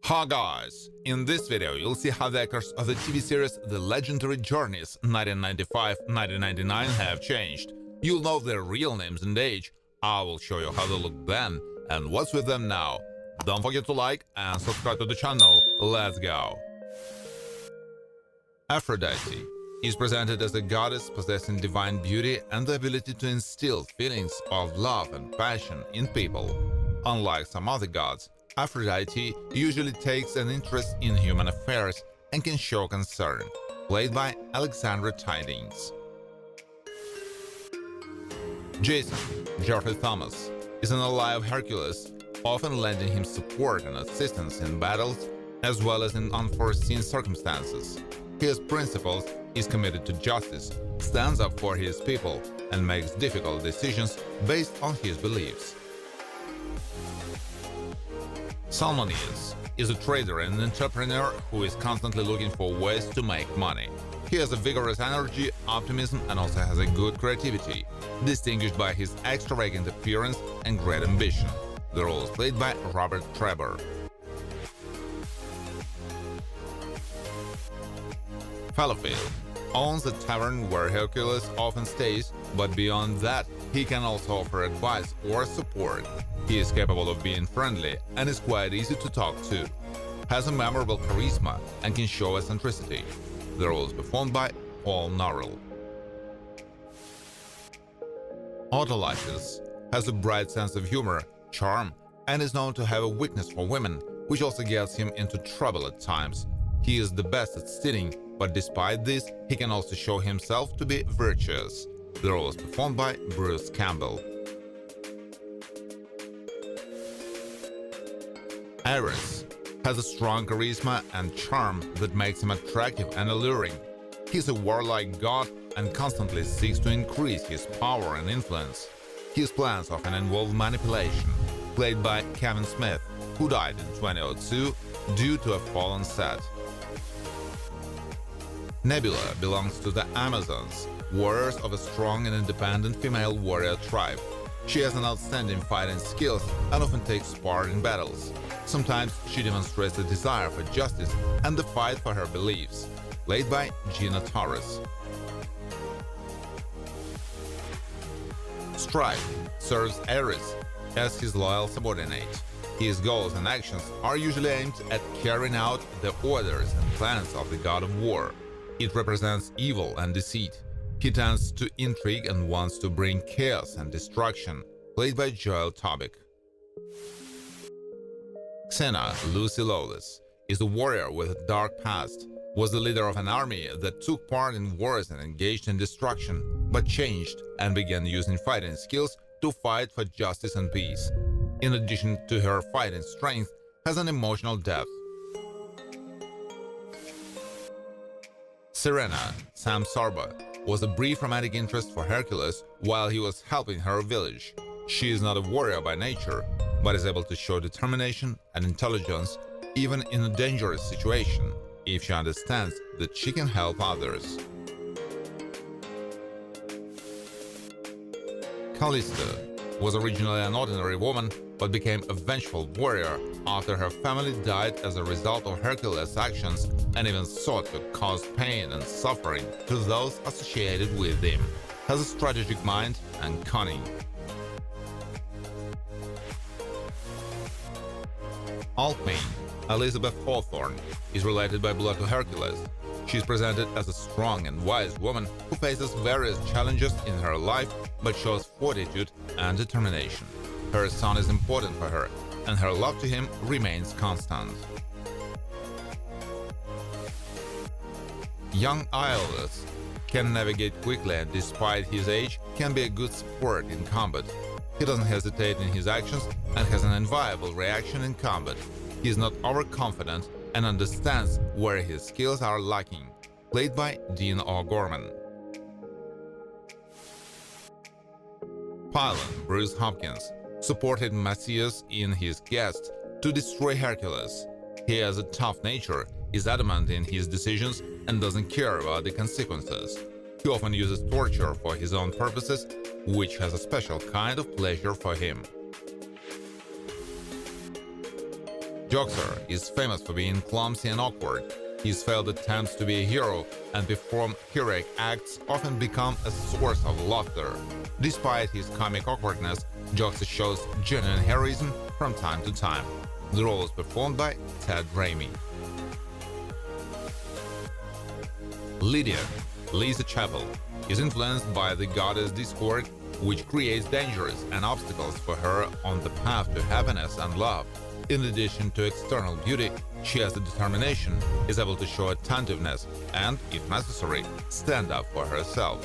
Hi guys! In this video you'll see how the actors of the TV series The Legendary Journeys 1995-1999 have changed. You'll know their real names and age. I will show you how they look then and what's with them now. Don't forget to like and subscribe to the channel. Let's go! Aphrodite is presented as a goddess possessing divine beauty and the ability to instill feelings of love and passion in people. Unlike some other gods, Aphrodite usually takes an interest in human affairs and can show concern, played by Alexandra Tidings. Jason, Geoffrey Thomas, is an ally of Hercules, often lending him support and assistance in battles as well as in unforeseen circumstances. He has principles, is committed to justice, stands up for his people, and makes difficult decisions based on his beliefs. Salmoneus is a trader and entrepreneur who is constantly looking for ways to make money. He has a vigorous energy, optimism, and also has a good creativity, distinguished by his extravagant appearance and great ambition. The role is played by Robert Trevor. Fallowfield owns a tavern where Hercules often stays, but beyond that, he can also offer advice or support. He is capable of being friendly and is quite easy to talk to, has a memorable charisma and can show eccentricity. The role is performed by Paul Norrell. Autolycus has a bright sense of humor, charm, and is known to have a weakness for women, which also gets him into trouble at times. He is the best at stealing, but despite this, he can also show himself to be virtuous. The role is performed by Bruce Campbell. Ares has a strong charisma and charm that makes him attractive and alluring. He's a warlike god and constantly seeks to increase his power and influence. His plans often involve manipulation, played by Kevin Smith, who died in 2002 due to a fallen set. Nebula belongs to the Amazons, warriors of a strong and independent female warrior tribe. She has an outstanding fighting skills and often takes part in battles. Sometimes she demonstrates a desire for justice and the fight for her beliefs, played by Gina Torres. Stripe serves Ares as his loyal subordinate. His goals and actions are usually aimed at carrying out the orders and plans of the god of war. It represents evil and deceit. He tends to intrigue and wants to bring chaos and destruction, played by Joel Tobic. Xena Lucy Lawless is a warrior with a dark past, was the leader of an army that took part in wars and engaged in destruction, but changed and began using fighting skills to fight for justice and peace. In addition to her fighting strength, has an emotional depth. Serena Sam Sorba was a brief romantic interest for Hercules while he was helping her village. She is not a warrior by nature, but is able to show determination and intelligence even in a dangerous situation, if she understands that she can help others. Callisto was originally an ordinary woman, but became a vengeful warrior after her family died as a result of Hercules' actions and even sought to cause pain and suffering to those associated with him. Has a strategic mind and cunning. Alcmain Elizabeth Hawthorne is related by blood to Hercules. She is presented as a strong and wise woman who faces various challenges in her life but shows fortitude and determination. Her son is important for her, and her love to him remains constant. Young Iolaus can navigate quickly and despite his age can be a good support in combat. He doesn't hesitate in his actions and has an enviable reaction in combat. He is not overconfident and understands where his skills are lacking, played by Dean O'Gorman. Pilot Bruce Hopkins supported Macias in his quest to destroy Hercules. He has a tough nature, is adamant in his decisions, and doesn't care about the consequences. He often uses torture for his own purposes, which has a special kind of pleasure for him. Joxer is famous for being clumsy and awkward. His failed attempts to be a hero and perform heroic acts often become a source of laughter. Despite his comic awkwardness, Joxer shows genuine heroism from time to time. The role is performed by Ted Raimi. Lydia, Lisa Chapel, is influenced by the goddess Discord, which creates dangers and obstacles for her on the path to happiness and love. In addition to external beauty, she has the determination, is able to show attentiveness, and, if necessary, stand up for herself.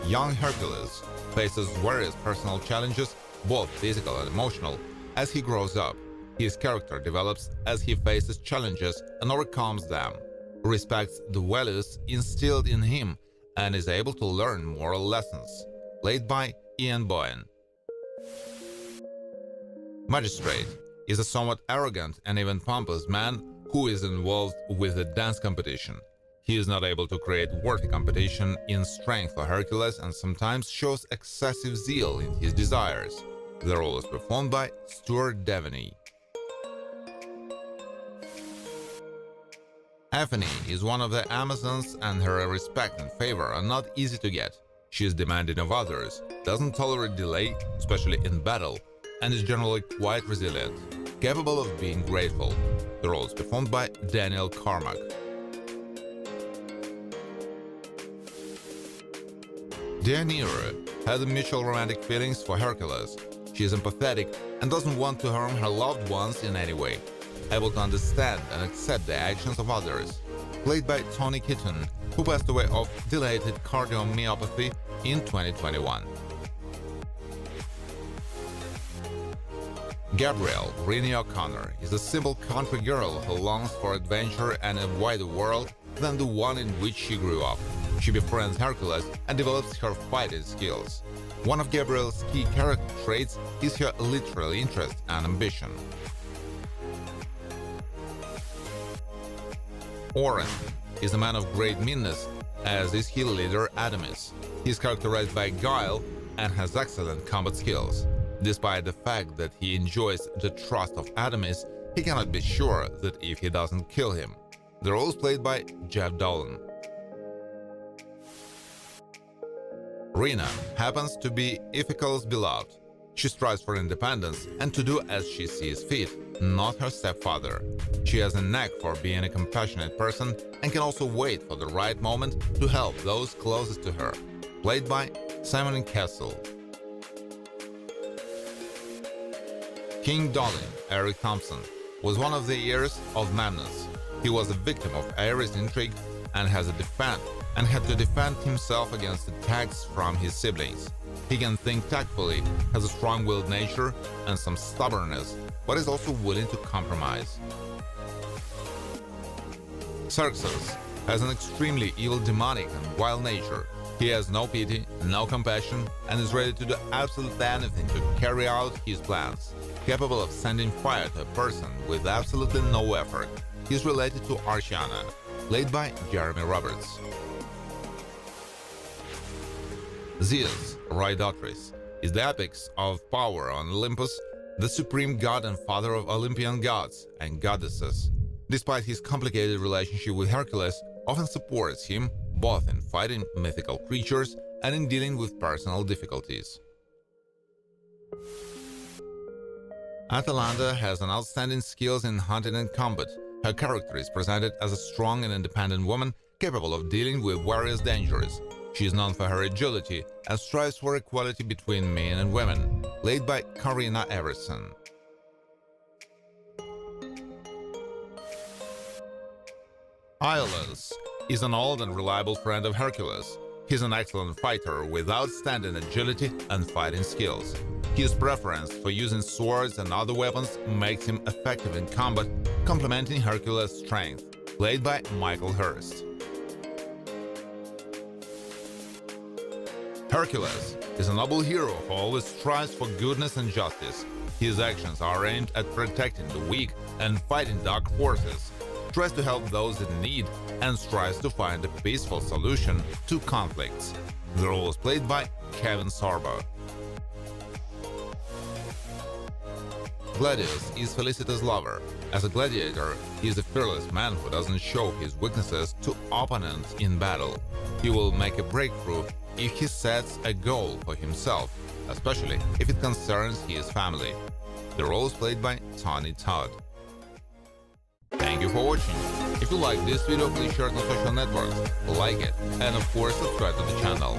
Young Hercules faces various personal challenges, both physical and emotional, as he grows up. His character develops as he faces challenges and overcomes them, respects the values instilled in him, and is able to learn moral lessons. Played by Ian Boyan. Magistrate is a somewhat arrogant and even pompous man who is involved with a dance competition. He is not able to create worthy competition in strength for Hercules and sometimes shows excessive zeal in his desires. The role is performed by Stuart Devaney. Aphane is one of the Amazons, and her respect and favor are not easy to get. She is demanding of others, doesn't tolerate delay, especially in battle, and is generally quite resilient, capable of being grateful. The role is performed by Daniel Carmack. Deianira has mutual romantic feelings for Hercules. She is empathetic and doesn't want to harm her loved ones in any way, able to understand and accept the actions of others. Played by Tony Keaton, who passed away of dilated cardiomyopathy in 2021. Gabrielle Rini O'Connor is a simple country girl who longs for adventure and a wider world than the one in which she grew up. She befriends Hercules and develops her fighting skills. One of Gabrielle's key character traits is her literal interest and ambition. Oren is a man of great meanness, as is his leader Adamis. He is characterized by guile and has excellent combat skills. Despite the fact that he enjoys the trust of Adamis, he cannot be sure that if he doesn't kill him. The role is played by Jeff Dolan. Rina happens to be Ithacal's beloved. She strives for independence and to do as she sees fit, not her stepfather. She has a knack for being a compassionate person and can also wait for the right moment to help those closest to her. Played by Simon Kessel. King Dolin, Eric Thompson, was one of the heirs of Mamnus. He was a victim of Ares' intrigue and had to defend himself against attacks from his siblings. He can think tactfully, has a strong-willed nature and some stubbornness, but is also willing to compromise. Xerxes has an extremely evil, demonic and wild nature. He has no pity, no compassion, and is ready to do absolutely anything to carry out his plans. Capable of sending fire to a person with absolutely no effort. He is related to Arciana, played by Jeremy Roberts. Zeus, Rhydotris, is the apex of power on Olympus, the supreme god and father of Olympian gods and goddesses. Despite his complicated relationship with Hercules, often supports him both in fighting mythical creatures and in dealing with personal difficulties. Atalanta has an outstanding skills in hunting and combat. Her character is presented as a strong and independent woman capable of dealing with various dangers. She is known for her agility and strives for equality between men and women, played by Karina Everson. Iolaus is an old and reliable friend of Hercules. He's an excellent fighter with outstanding agility and fighting skills. His preference for using swords and other weapons makes him effective in combat, complementing Hercules' strength, played by Michael Hurst. Hercules is a noble hero who always strives for goodness and justice. His actions are aimed at protecting the weak and fighting dark forces, tries to help those in need, and strives to find a peaceful solution to conflicts. The role is played by Kevin Sorbo. Gladius is Felicity's lover. As a gladiator, he is a fearless man who doesn't show his weaknesses to opponents in battle. He will make a breakthrough if he sets a goal for himself, especially if it concerns his family. The role is played by Tony Todd. Thank you for watching. If you like this video, please share it on social networks, like it, and of course subscribe to the channel.